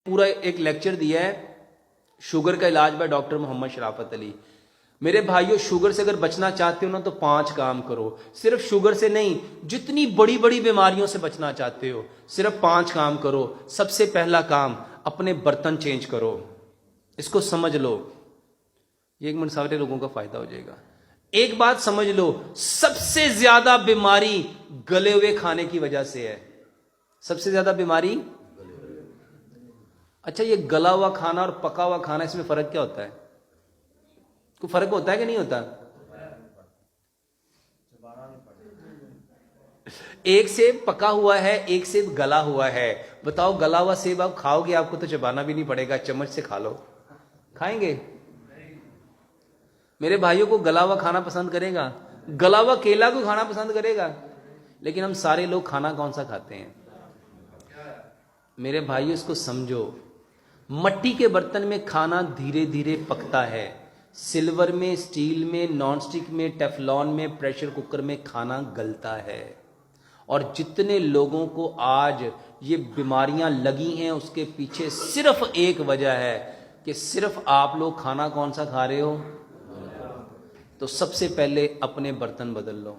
पूरा एक लेक्चर दिया है शुगर का इलाज बाय डॉक्टर मोहम्मद शराफत अली। मेरे भाइयों, शुगर से अगर बचना चाहते हो ना तो 5 काम करो। सिर्फ शुगर से नहीं, जितनी बड़ी बड़ी बीमारियों से बचना चाहते हो सिर्फ 5 काम करो। सबसे पहला काम, अपने बर्तन चेंज करो। इसको समझ लो, ये 1 मिनट सारे लोगों का फायदा हो जाएगा। एक बात समझ लो, सबसे ज्यादा बीमारी गले हुए खाने की वजह से है। सबसे ज्यादा बीमारी। अच्छा, ये गला हुआ खाना और पका हुआ खाना, इसमें फर्क क्या होता है? कोई फर्क होता है कि नहीं होता? एक सेब पका हुआ है, एक सेब गला हुआ है। बताओ, गला हुआ सेब आप खाओगे, आपको तो चबाना भी नहीं पड़ेगा, चम्मच से खा लो। खाएंगे? मेरे भाइयों को गला हुआ खाना पसंद करेगा? गला हुआ केला को खाना पसंद करेगा? लेकिन हम सारे लोग खाना कौन सा खाते हैं? मेरे भाइयों, इसको समझो, मट्टी के बर्तन में खाना धीरे धीरे पकता है। सिल्वर में, स्टील में, नॉन स्टिक में, टेफलॉन में, प्रेशर कुकर में खाना गलता है। और जितने लोगों को आज ये बीमारियां लगी हैं, उसके पीछे सिर्फ एक वजह है कि सिर्फ आप लोग खाना कौन सा खा रहे हो। तो सबसे पहले अपने बर्तन बदल लो।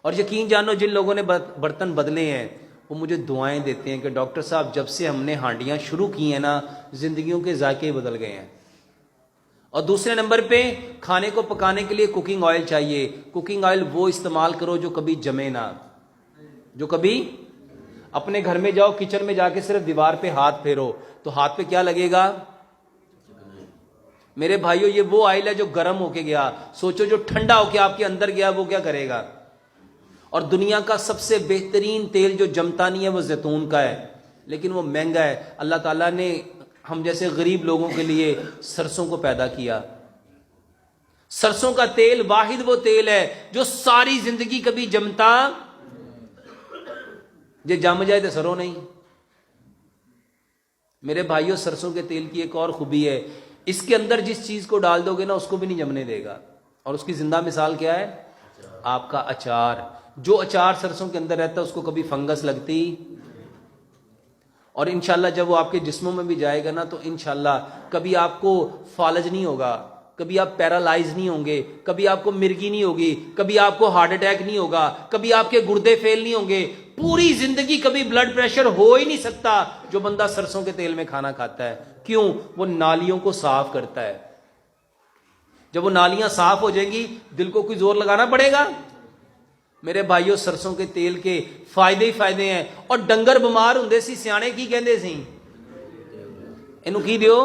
और यकीन जानो, जिन लोगों ने बर्तन बदले हैं वो मुझे दुआएं देते हैं कि डॉक्टर साहब, जब से हमने हांडियां शुरू की हैं ना, जिंदगियों के जायके बदल गए हैं। और दूसरे नंबर पे, खाने को पकाने के लिए कुकिंग ऑयल चाहिए। कुकिंग ऑयल वो इस्तेमाल करो जो कभी जमे ना, जो कभी। अपने घर में जाओ, किचन में जाके सिर्फ दीवार पे हाथ फेरो तो हाथ पे क्या लगेगा? मेरे भाइयों, ये वो ऑयल है जो गर्म होके गया। सोचो, जो ठंडा होके आपके अंदर गया वो क्या करेगा? और दुनिया का सबसे बेहतरीन तेल जो जमता नहीं है वो जैतून का है, लेकिन वो महंगा है। अल्लाह ताला ने हम जैसे गरीब लोगों के लिए सरसों को पैदा किया। सरसों का तेल वाहिद वो तेल है जो सारी जिंदगी कभी जमता, जे जम जाए तो सरो नहीं। मेरे भाइयों, सरसों के तेल की एक और खूबी है, इसके अंदर जिस चीज को डाल दोगे ना उसको भी नहीं जमने देगा। और उसकी जिंदा मिसाल क्या है? आपका अचार। जो अचार सरसों के अंदर रहता है उसको कभी फंगस लगती। और इंशाल्लाह जब वो आपके जिस्मों में भी जाएगा ना तो इंशाल्लाह कभी आपको फालज नहीं होगा, कभी आप पैरालाइज नहीं होंगे, कभी आपको मिर्गी नहीं होगी, कभी आपको हार्ट अटैक नहीं होगा, कभी आपके गुर्दे फेल नहीं होंगे। पूरी जिंदगी कभी ब्लड प्रेशर हो ही नहीं सकता जो बंदा सरसों के तेल में खाना खाता है। क्यों? वो नालियों को साफ करता है। जब वो नालियां साफ हो जाएंगी, दिल को कोई जोर लगाना पड़ेगा? मेरे भाइयों, सरसों के तेल के फायदे ही फायदे हैं। और डंगर बीमार हुंदे सी, सियाणे की कहंदे सी, इनू की दियो,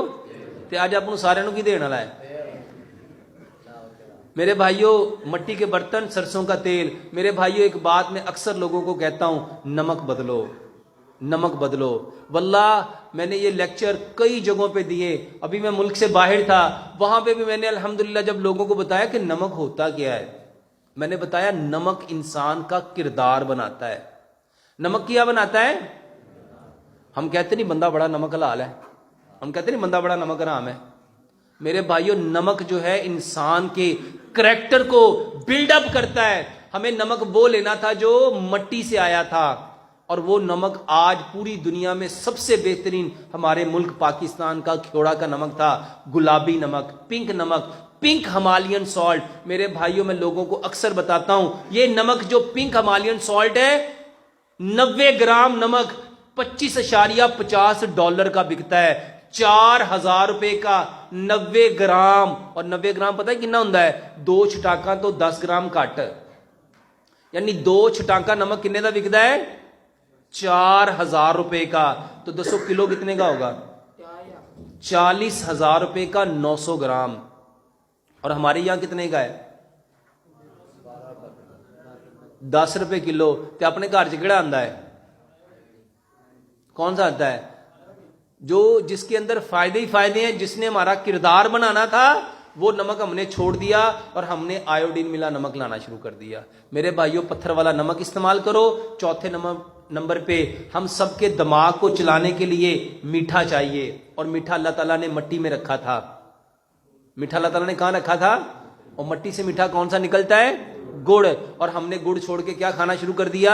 ते अज आपां नूं सारिआं नूं की देण वाला है। मेरे भाइयों, मट्टी के बर्तन, सरसों का तेल। मेरे भाइयों, एक बात मैं अक्सर लोगों को कहता हूं, नमक बदलो, नमक बदलो। वल्लाह मैंने ये लेक्चर कई जगहों पे दिए। अभी मैं मुल्क से बाहर था, वहां पे भी मैंने अल्हम्दुलिल्लाह जब लोगों को बताया कि नमक होता क्या है, मैंने बताया नमक इंसान का किरदार बनाता है। नमक क्या बनाता है? हम कहते नहीं बंदा बड़ा नमक हलाल है, हम कहते नहीं बंदा बड़ा नमक हराम है। मेरे भाइयों, नमक जो है इंसान के करैक्टर को बिल्डअप करता है। हमें नमक वो लेना था जो मट्टी से आया था, और वो नमक आज पूरी दुनिया में सबसे बेहतरीन हमारे मुल्क पाकिस्तान का खेड़ा का नमक था, गुलाबी नमक, पिंक नमक, पिंक हिमालयन सॉल्ट। मेरे भाइयों, मैं लोगों को अक्सर बताता हूं, ये नमक जो पिंक हिमालयन सॉल्ट है, 90 ग्राम नमक $25.50 का बिकता है। 4000 रुपए का 90 ग्राम। और 90 ग्राम पता है कितना होता है? 2 छटाका तो 10 ग्राम घट, यानी 2 छटाका नमक कितने का बिकता है? 4000 रुपए का। तो 200 किलो कितने का होगा? 40,000 रुपए का 900 ग्राम। और हमारे यहां कितने का है? 10 रुपए किलो। तो अपने घर च केड़ा आंदा है? कौन सा आता है? जो जिसके अंदर फायदे ही फायदे हैं। जिसने हमारा किरदार बनाना था वो नमक हमने छोड़ दिया और हमने आयोडीन मिला नमक लाना शुरू कर दिया। मेरे भाइयों, पत्थर वाला नमक इस्तेमाल करो। चौथे नंबर पे, हम सबके दिमाग को चलाने के लिए मीठा चाहिए, और मीठा अल्लाह ताला ने मट्टी में रखा था। मीठा अल्लाह ताला ने कहां रखा था? और मट्टी से मीठा कौन सा निकलता है? गुड़। और हमने गुड़ छोड़ के क्या खाना शुरू कर दिया?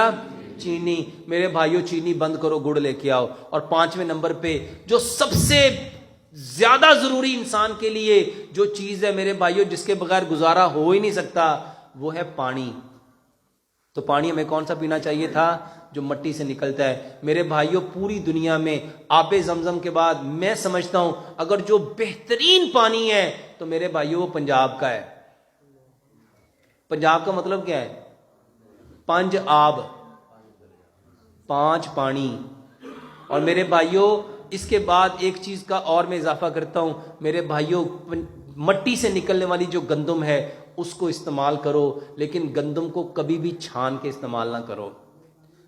چینی. میرے بھائیوں چینی بند کرو, گڑ لے کے آؤ. اور 5ویں نمبر پہ جو سب سے زیادہ ضروری انسان کے لیے جو چیز ہے میرے بھائیوں, جس کے بغیر گزارا ہو ہی نہیں سکتا, وہ ہے پانی. تو پانی ہمیں کون سا پینا چاہیے تھا؟ جو مٹی سے نکلتا ہے. میرے بھائیوں پوری دنیا میں آب زمزم کے بعد میں سمجھتا ہوں اگر جو بہترین پانی ہے تو میرے بھائیوں وہ پنجاب کا ہے. پنجاب کا مطلب کیا ہے؟ 5 آب 5 پانی. اور میرے بھائیوں اس کے بعد ایک چیز کا اور میں اضافہ کرتا ہوں, میرے بھائیوں مٹی سے نکلنے والی جو گندم ہے اس کو استعمال کرو, لیکن گندم کو کبھی بھی چھان کے استعمال نہ کرو.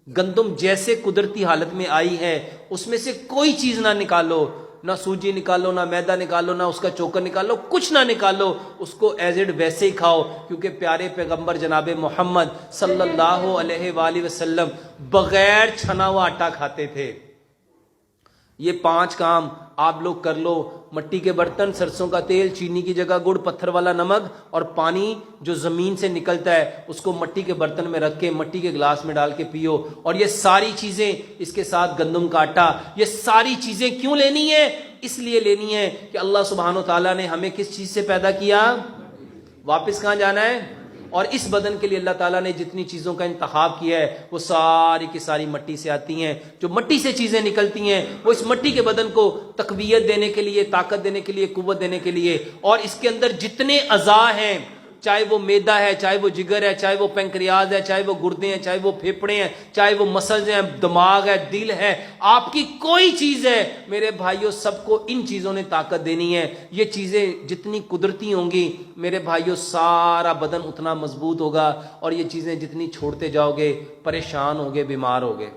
گندم جیسے قدرتی حالت میں آئی ہے اس میں سے کوئی چیز نہ نکالو, نہ سوجی نکالو, نہ میدا نکالو, نہ اس کا چوکر نکالو, کچھ نہ نکالو, اس کو ایز اٹ ویسے ہی کھاؤ. کیونکہ پیارے پیغمبر جناب محمد صلی اللہ علیہ وآلہ وسلم بغیر چھنا ہوا آٹا کھاتے تھے. یہ 5 کام آپ لوگ کر لو. مٹی کے برتن, سرسوں کا تیل, چینی کی جگہ گڑ, پتھر والا نمک, اور پانی جو زمین سے نکلتا ہے اس کو مٹی کے برتن میں رکھ کے مٹی کے گلاس میں ڈال کے پیو. اور یہ ساری چیزیں اس کے ساتھ گندم کا آٹا, یہ ساری چیزیں کیوں لینی ہے؟ اس لیے لینی ہے کہ اللہ سبحانہ و تعالیٰ نے ہمیں کس چیز سے پیدا کیا؟ واپس کہاں جانا ہے؟ اور اس بدن کے لیے اللہ تعالیٰ نے جتنی چیزوں کا انتخاب کیا ہے وہ ساری کی ساری مٹی سے آتی ہیں. جو مٹی سے چیزیں نکلتی ہیں وہ اس مٹی کے بدن کو تقویت دینے کے لیے, طاقت دینے کے لیے, قوت دینے کے لیے. اور اس کے اندر جتنے اعضاء ہیں, چاہے وہ میدا ہے, چاہے وہ جگر ہے, چاہے وہ پینکریاز ہے, چاہے وہ گردے ہیں, چاہے وہ پھیپھڑے ہیں, چاہے وہ مسلز ہیں, دماغ ہے, دل ہے, آپ کی کوئی چیز ہے میرے بھائیوں, سب کو ان چیزوں نے طاقت دینی ہے. یہ چیزیں جتنی قدرتی ہوں گی میرے بھائیوں سارا بدن اتنا مضبوط ہوگا, اور یہ چیزیں جتنی چھوڑتے جاؤ گے پریشان ہوگے, بیمار ہوگے.